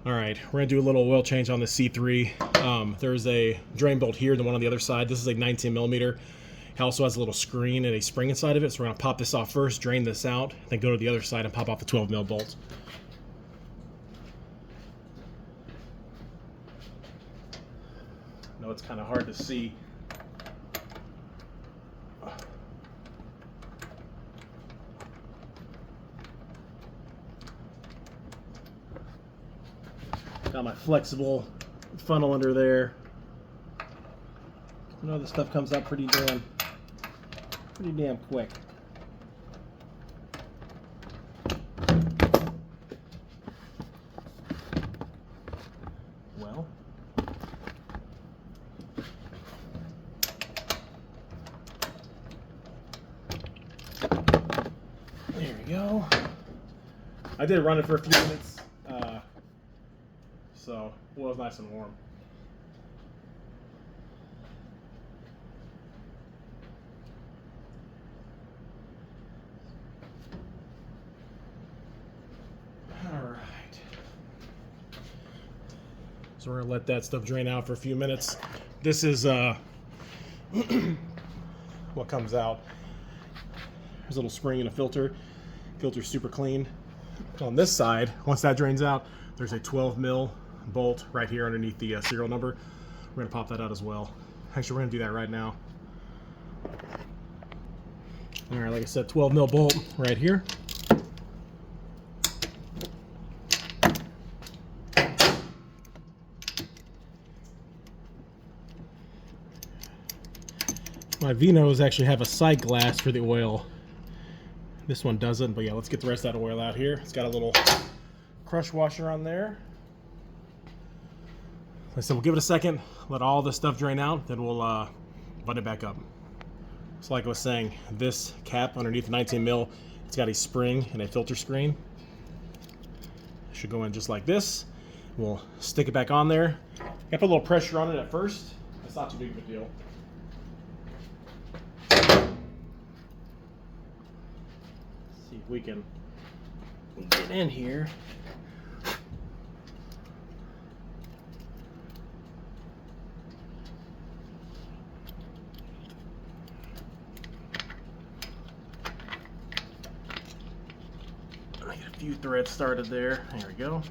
All right, we're gonna do a little oil change on the C3. There's a drain bolt here, the one on the other side. This is a 19 millimeter. It also has a little screen and a spring inside of it. So we're gonna pop this off first, drain this out, then go to the other side and pop off the 12 mil bolt. I know it's kind of hard to see. Got my flexible funnel under there. You know, this stuff comes out pretty damn quick. Well, there we go. I did run it for a few minutes. So it was nice and warm. All right. So we're gonna let that stuff drain out for a few minutes. This is what comes out. There's a little spring and a filter. Filter's super clean. On this side, once that drains out, there's a 12 mil bolt right here underneath the serial number. We're gonna pop that out as well. Actually, we're gonna do that right now. All right, like I said, 12 mil bolt right here. My Vinos actually have a side glass for the oil. This one doesn't, but yeah, let's get the rest of that oil out here. It's got a little crush washer on there. Like I said, we'll give it a second, let all this stuff drain out, then we'll button it back up. So like I was saying, this cap underneath the 19 mil, it's got a spring and a filter screen. It should go in just like this. We'll stick it back on there. Got to put a little pressure on it at first. It's not too big of a deal. See if we can get in here. I get a few threads started there. There we go.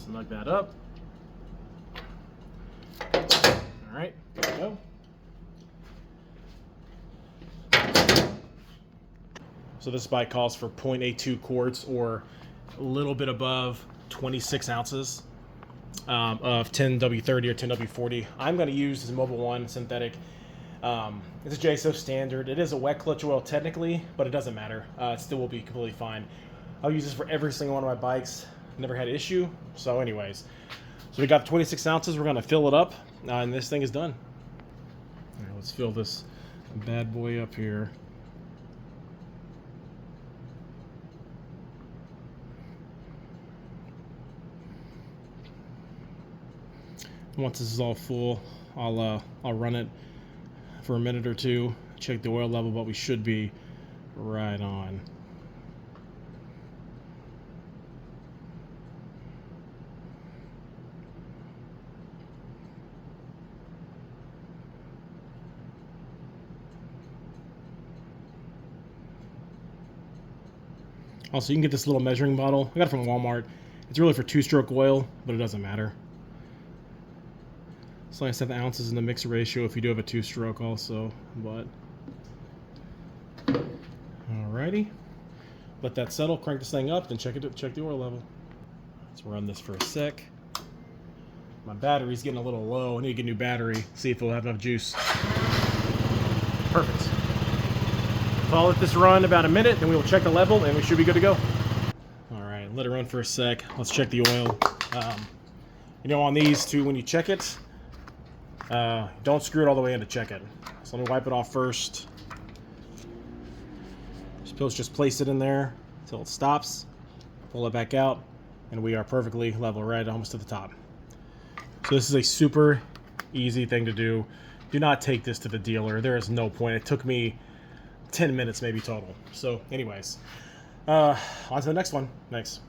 Snug that up. All right, there we go. So this bike calls for 0.82 quarts, or a little bit above 26 ounces of 10W30 or 10W40. I'm going to use this Mobile One synthetic. It's a JSO standard. It is a wet clutch oil technically, but it doesn't matter. It still will be completely fine. I'll use this for every single one of my bikes. Never had an issue. So anyways, so we got 26 ounces. We're going to fill it up, and this thing is done. All right, let's fill this bad boy up here. Once this is all full, I'll run it for a minute or two, check the oil level, but we should be right on. Also, you can get this little measuring bottle. I got it from Walmart. It's really for two-stroke oil, but it doesn't matter. So like I said, the ounces in the mix ratio if you do have a two-stroke also, but alrighty. Let that settle, crank this thing up, then check the oil level. Let's run this for a sec. My battery's getting a little low. I need to get a new battery, see if it'll have enough juice. Perfect. So I'll let this run about a minute, then we will check the level and we should be good to go. Alright, let it run for a sec. Let's check the oil. You know, on these two, when you check it, don't screw it all the way in to check it. So let me wipe it off first. Just place it in there until it stops. Pull it back out, and we are perfectly level, right almost to the top. So this is a super easy thing to do. Do not take this to the dealer. There is no point. It took me 10 minutes maybe total. So anyways, on to the next one. Thanks.